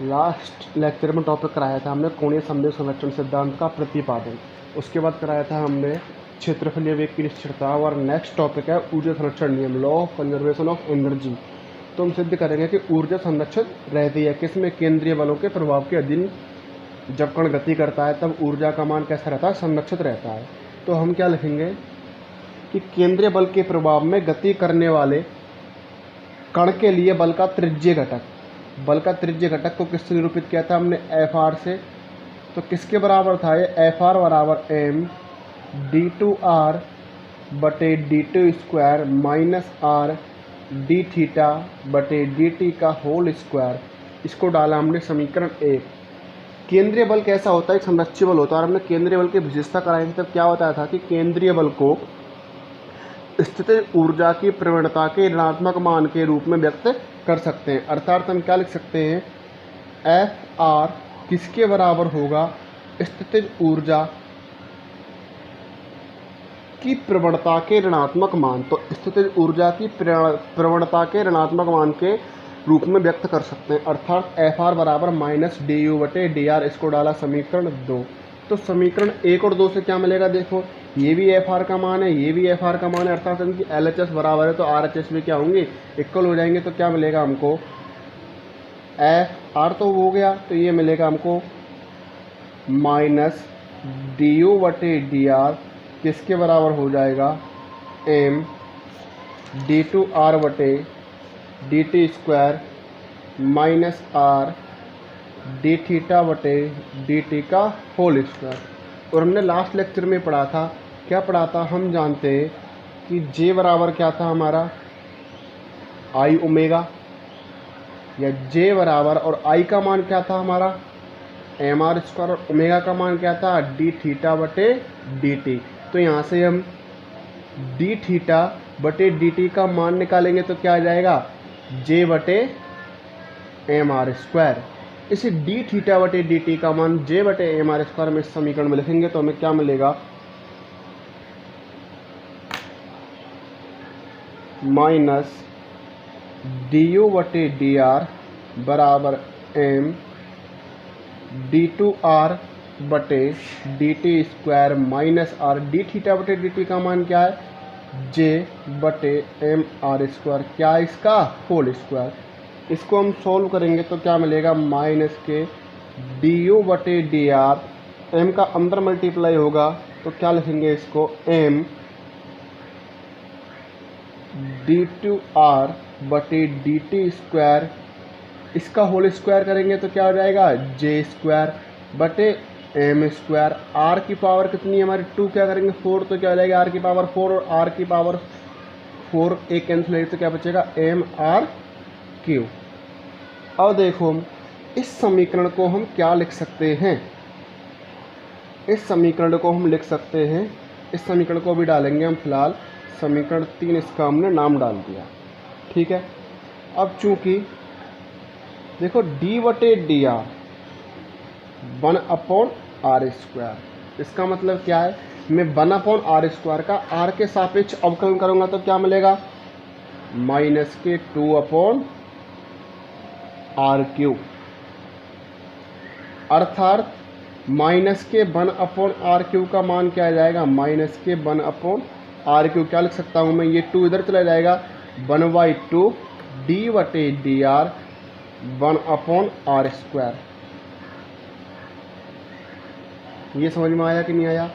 Last lecture में topic कराया था हमने कोणीय संवेग संरक्षण सिद्धांत का प्रतिपादन। उसके बाद कराया था हमने क्षेत्रफलीय वेग की निश्चितता। और नेक्स्ट टॉपिक है ऊर्जा संरक्षण नियम, law of conservation of energy. तो हम सिद्ध करेंगे कि ऊर्जा संरक्षित रहती है किसमें, केंद्रीय बलों के प्रभाव के अधीन जब कण गति करता है तब ऊर्जा का मान कैसा रहता है, संरक्षित रहता है। तो हम क्या लिखेंगे कि केंद्रीय बल के प्रभाव में गति करने वाले कण के लिए बल का त्रिज्यीय घटक, बल का त्रिज्यीय घटक को किससे निरूपित किया था हमने, एफ आर से। तो किसके बराबर था ये, एफ आर बराबर एम डी टू आर बटे D two square minus R D theta बटे डी टी का होल स्क्वायर। इसको डाला हमने समीकरण 1। केंद्रीय बल कैसा होता है, एक संरक्षित बल होता है। और हमने केंद्रीय बल की विशेषता कराई थी, तब क्या बताया था कि केंद्रीय बल को स्थितिज ऊर्जा की प्रवणता के ऋणात्मक मान के रूप में व्यक्त कर सकते हैं। अर्थात हम क्या लिख सकते हैं, एफ आर किसके बराबर होगा, स्थितिज ऊर्जा की प्रवणता के ऋणात्मक मान। तो स्थितिज ऊर्जा की प्रवणता के ऋणात्मक मान के रूप में व्यक्त कर सकते हैं। अर्थात एफ आर बराबर माइनस डी यू बटे डी आर। इसको डाला समीकरण 2। तो समीकरण 1 और 2 से क्या मिलेगा, देखो ये भी एफ आर का मान है, ये भी एफ आर का मान है। अर्थात इनकी एल एच एस बराबर है तो आर एच एस भी क्या होंगे, इक्वल हो जाएंगे। तो क्या मिलेगा हमको, एफ आर तो हो गया, तो ये मिलेगा हमको माइनस डी यू बटे डी आर किसके बराबर हो जाएगा, एम डी टू आर बटे D T square minus R D theta बटे डी टी का होल स्क्वायर। और हमने लास्ट लेक्चर में पढ़ा था, क्या पढ़ा था, हम जानते हैं कि जे बराबर क्या था हमारा, आई ओमेगा, या जे बराबर और आई का मान क्या था हमारा, एम आर स्क्वायर, और ओमेगा का मान क्या था, डी थीटा बटे डी टी। तो यहाँ से हम डी थीटा बटे डी टी का मान निकालेंगे तो क्या आ जाएगा, जे बटे एम आर स्क्वायर। इसे डी थीटा बटे डी टी का मान जे बटे एम आर स्क्वायर में इस समीकरण में लिखेंगे तो हमें क्या मिलेगा, माइनस डी यू बटे डी आर बराबर एम डी टू आर बटे D T square minus R D theta बटे डी टी का मान क्या है, जे बटे एम आर स्क्वायर, क्या है इसका होल स्क्वायर। इसको हम सॉल्व करेंगे तो क्या मिलेगा, माइनस के डी यू बटे डी आर, एम का अंदर मल्टीप्लाई होगा तो क्या लिखेंगे इसको, एम डी टू आर बटे डी टी स्क्वायर, इसका होल स्क्वायर करेंगे तो क्या हो जाएगा, जे स्क्वायर बटे एम स्क्वायर। आर की पावर कितनी है हमारी, 2, क्या करेंगे 4, तो क्या हो जाएगा आर की पावर 4, और आर की पावर 4 एक कैंसिल है तो क्या बचेगा, एम आर क्यू। अब देखो हम इस समीकरण को हम क्या लिख सकते हैं, इस समीकरण को हम लिख सकते हैं, इस समीकरण को भी डालेंगे हम फिलहाल समीकरण 3, इसका हमने नाम डाल दिया, ठीक है। अब चूंकि देखो डी बटे डी आर 1/r², इसका मतलब क्या है, मैं 1/r² का r के सापेक्ष अवकलन करूंगा तो क्या मिलेगा, माइनस के 2/r³। अर्थात माइनस के 1/r³ का मान क्या आ जाएगा, माइनस के 1/r³। क्या लिख सकता हूँ मैं, ये 2 इधर चला जाएगा, 1/2 डी बटे डी आर 1/r²। ये समझ में आया कि नहीं आया,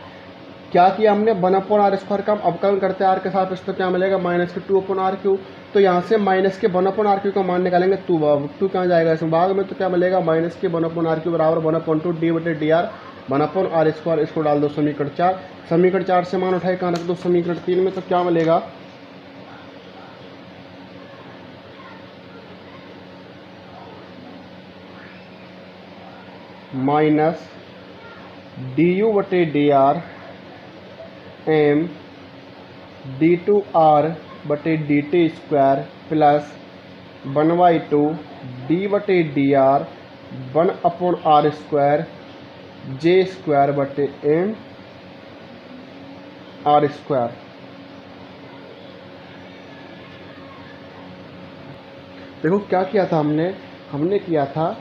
क्या किया हमने, 1/r² का हम अवकलन करते हैं आर के साथ, तो क्या मिलेगा, माइनस के 2/r³। तो यहाँ से माइनस के 1/r³ का मान निकालेंगे, 2 कहाँ जाएगा इसमें भाग में, तो क्या मिलेगा, माइनस के 1/r³ बराबर 1/2 डी बटे डी आर 1/r²। इसको डाल दो समीकरण 4, समीकरण 4 से मान उठाए कहाँ रख दो, समीकरण 3 में, तो क्या मिलेगा, माइनस डी यू बटे D R M D two R बटे D T square plus 1/2 D बटे D R 1/r² J square बटे एम r²। देखो क्या किया था हमने किया था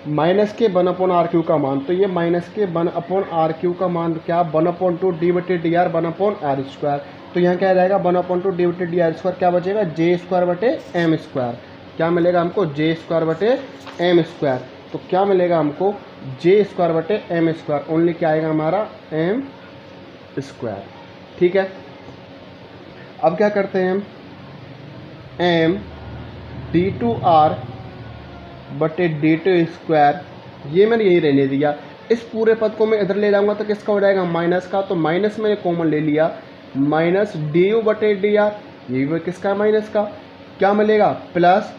माइनस के 1/r³ का मान, तो ये माइनस के 1/r³ का मान क्या, 1/2 d/dr 1/r²। तो यहाँ क्या आ जाएगा 1/2 d/dr² क्या बचेगा, j² क्या मिलेगा हमको, j²/m²। तो क्या मिलेगा हमको, j²/m², ओनली क्या आएगा हमारा m²। ठीक है, अब क्या करते हैं हम, m d2r/d2², ये मैंने यही रहने दिया। इस पूरे पद को मैं इधर ले जाऊंगा तो किसका हो जाएगा, माइनस का, तो माइनस मैंने कॉमन ले लिया, माइनस du/dr, ये भी किसका है, माइनस का, क्या मिलेगा, प्लस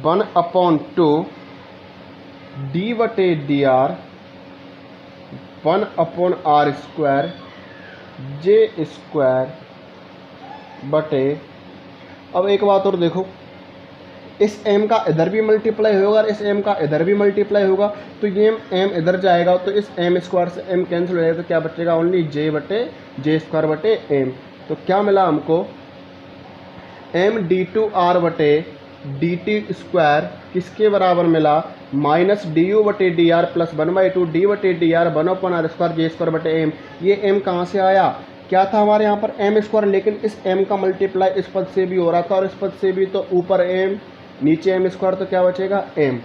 1/2 d/dr 1/r² j²। अब एक बात और देखो, इस m का इधर भी मल्टीप्लाई होगा और इस m का इधर भी मल्टीप्लाई होगा, तो ये m इधर जाएगा तो इस m² से m कैंसिल हो जाएगा, तो क्या बचेगा, ओनली j/m। तो क्या मिला हमको, m d2r/dt² किसके बराबर मिला, minus du/dr plus 1/2 d/dr 1/r² j²/m। ये m कहाँ से आया, क्या था हमारे यहाँ पर m², लेकिन इस m का मल्टीप्लाई इस पद से भी हो रहा था और इस पद से भी, तो ऊपर m नीचे m², तो क्या बचेगा m।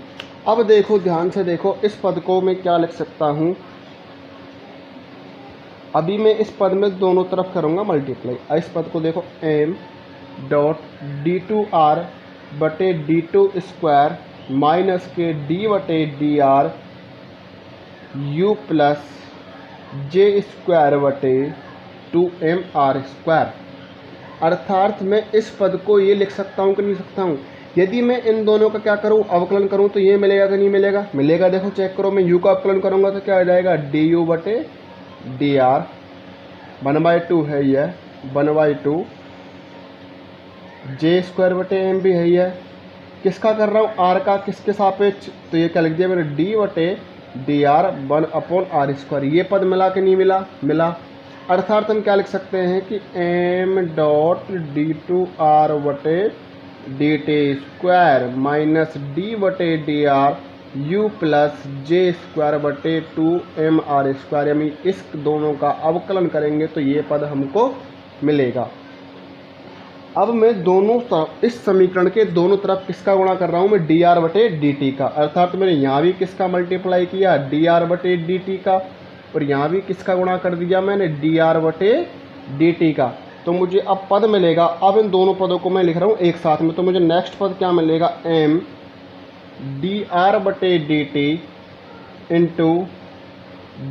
अब देखो ध्यान से देखो, इस पद को मैं क्या लिख सकता हूँ, अभी मैं इस पद में दोनों तरफ करूँगा मल्टीप्लाई। इस पद को देखो, m डॉट d2r/d2² माइनस के d/dr u प्लस j²/2mr²। अर्थात मैं इस पद को ये लिख सकता हूँ कि नहीं सकता हूँ, यदि मैं इन दोनों का क्या करूँ, अवकलन करूँ, तो ये मिलेगा कि नहीं मिलेगा, मिलेगा। देखो चेक करो, मैं u का अवकलन करूँगा तो क्या हो जाएगा, du/dr 1/2 है यह, 1/2 j²/m भी है यह, किसका कर रहा हूँ, r का, किसके सापेक्ष, तो ये क्या लिख दिया मैंने, d/dr 1/r²। ये पद मिला कि नहीं मिला, मिला। अर्थात हम क्या लिख सकते हैं कि m dot d2r/dt² minus d/dr u plus j²/2mr², यानी इस दोनों का अवकलन करेंगे तो ये पद हमको मिलेगा। अब मैं दोनों तरफ, इस समीकरण के दोनों तरफ किसका गुणा कर रहा हूँ मैं, dr/dt का। अर्थात मैंने यहाँ भी किसका मल्टीप्लाई किया, dr/dt का, और यहाँ भी किसका गुणा कर दिया मैंने, dr/dt का। तो मुझे अब पद मिलेगा, अब इन दोनों पदों को मैं लिख रहा हूँ एक साथ में, तो मुझे नेक्स्ट पद क्या मिलेगा, m dr/dt इंटू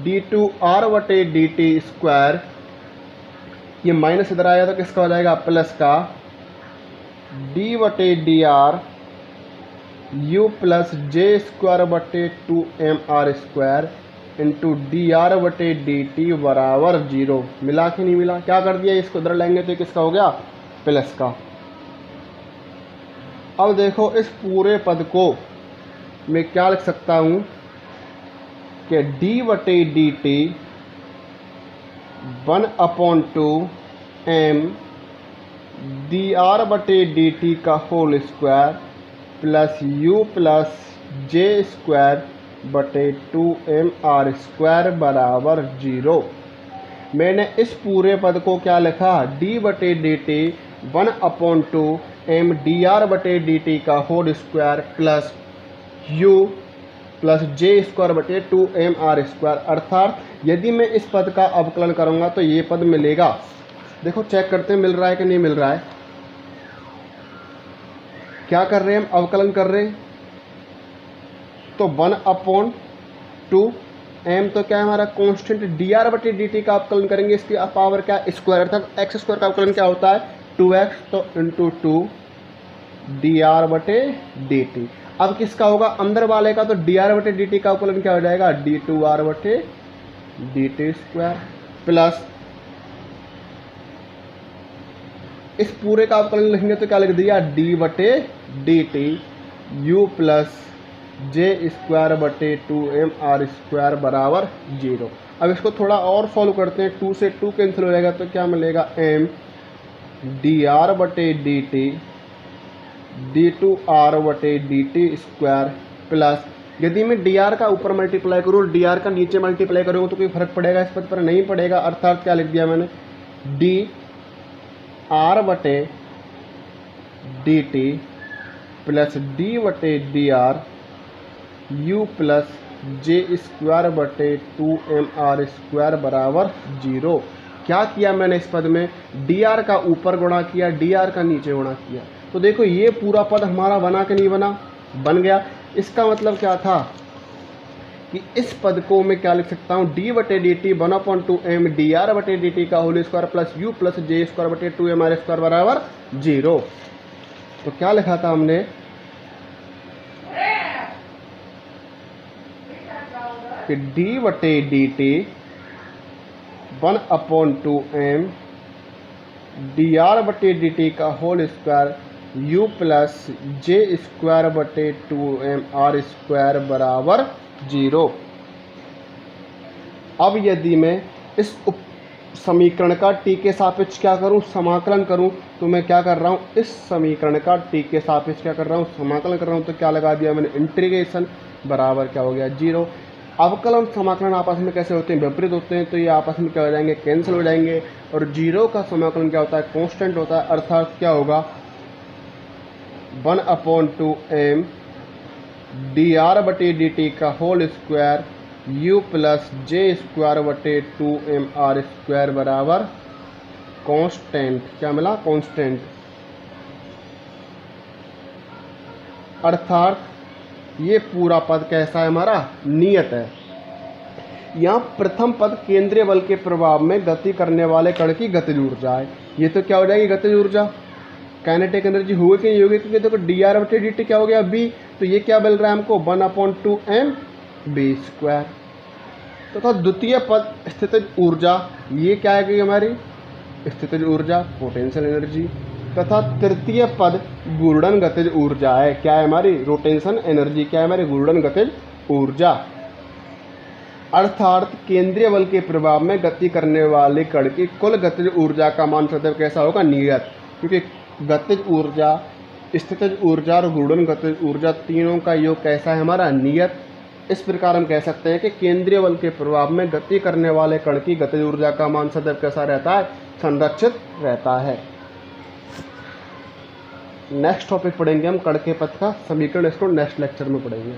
d2r/dt², ये माइनस इधर आया तो किसका हो जाएगा, प्लस का, d/dr u plus j²/2mr² into dr/dt बराबर 0। मिला कि नहीं मिला, क्या कर दिया, इसको इधर लेंगे तो किसका हो गया, प्लस का। अब देखो इस पूरे पद को मैं क्या लिख सकता हूँ कि d/dt 1/2 m dr/dt का whole square plus u plus j²/2mr² बराबर 0। मैंने इस पूरे पद को क्या लिखा, d/dt 1/2 m dr/dt का whole square plus u plus j²/2mr²। अर्थात यदि मैं इस पद का अवकलन करूंगा तो ये पद मिलेगा। देखो चेक करते हैं मिल रहा है कि नहीं मिल रहा है। क्या कर रहे हैं हम, अवकलन कर रहे हैं, तो 1/2 m तो क्या है हमारा कांस्टेंट, dr/dt का अवकलन करेंगे, इसकी पावर क्या, स्क्वायर, अर्थात x² का अवकलन क्या होता है 2x, तो इंटू 2 dr/dt। अब किसका होगा, अंदर वाले का, तो dr/dt का अवकलन क्या हो जाएगा, d2r/dt² प्लस इस पूरे का अवकलन लिखेंगे तो क्या लिख दिया, d/dt u प्लस j²/2mr² बराबर 0। अब इसको थोड़ा और सॉल्व करते हैं, 2 से 2 कैंसिल हो जाएगा तो क्या मिलेगा, m dr/dt d2r/dt² प्लस यदि मैं डी आर का ऊपर मल्टीप्लाई करूँ और डी आर का नीचे मल्टीप्लाई करूँगा तो कोई फर्क पड़ेगा इस पद पर? नहीं पड़ेगा। अर्थात क्या लिख दिया मैंने, डी आर बटे डी टी प्लस डी बटे D are you plus J square बटे 2mr स्क्वायर बराबर 0। क्या किया मैंने इस पद में, डी आर का ऊपर गुणा किया, डी आर का नीचे गुणा किया। तो देखो ये पूरा पद हमारा बना कि नहीं बना, बन गया। इसका मतलब क्या था कि इस पद को मैं क्या लिख सकता हूँ, डी बटे D T 1/2m D R बटे डी टी का whole square plus U plus J square बटे 2mr स्क्वायर बराबर 0। तो क्या लिखा था हमने, कि डी बटे D T 1/2m D R बटे डी टी का whole square U plus J square बटे 2mr स्क्वायर बराबर 0। अब यदि मैं इस समीकरण का टी के सापेक्ष क्या करूं, समाकलन करूं, तो मैं क्या कर रहा हूं, इस समीकरण का टी के सापेक्ष क्या कर रहा हूं, समाकलन कर रहा हूं। तो क्या लगा दिया मैंने, इंटीग्रेशन बराबर क्या हो गया, 0। अवकलन समाकलन आपस में कैसे होते हैं, विपरीत होते हैं, तो ये आपस में क्या हो जाएंगे, कैंसिल हो जाएंगे। और 0 का समाकलन क्या होता है, कांस्टेंट होता है। अर्थात क्या होगा, 1/2m डी आर बटे डी टी का whole square U plus J square बटे 2mr स्क्वायर बराबर कांस्टेंट। क्या मिला, कांस्टेंट। अर्थात ये पूरा पद कैसा है, हमारा नियत है। यहाँ प्रथम पद केंद्रीय बल के प्रभाव में गति करने वाले कण की गतिज ऊर्जा है। ये तो क्या हो जाएगी, गतिज ऊर्जा, काइनेटिक एनर्जी होगी कि नहीं होगी, क्योंकि देखो डी आर बटे डी टी क्या हो गया, बी। तो ये क्या मिल रहा है हमको, 1/2m बी स्क्वायर। तथा द्वितीय पद स्थितिज ऊर्जा, ये क्या है कि हमारी स्थितिज ऊर्जा, पोटेंशियल एनर्जी। तथा तृतीय पद घूर्णन गतिज ऊर्जा है, क्या है हमारी, रोटेशन एनर्जी। क्या है हमारी, घूर्णन गतिज ऊर्जा। अर्थात केंद्रीय बल के प्रभाव में गति करने वाले कण की कुल गतिज ऊर्जा का मान सदैव कैसा होगा, नियत। क्योंकि गतिज ऊर्जा, स्थितिज ऊर्जा और घूर्णन गतिज ऊर्जा तीनों का योग कैसा है, हमारा नियत। इस प्रकार हम कह सकते हैं कि केंद्रीय बल के प्रभाव में गति करने वाले कण की गतिज ऊर्जा का मान सदैव कैसा रहता है, संरक्षित रहता है। नेक्स्ट टॉपिक पढ़ेंगे हम कण के पथ का समीकरण, इसको नेक्स्ट लेक्चर में पढ़ेंगे।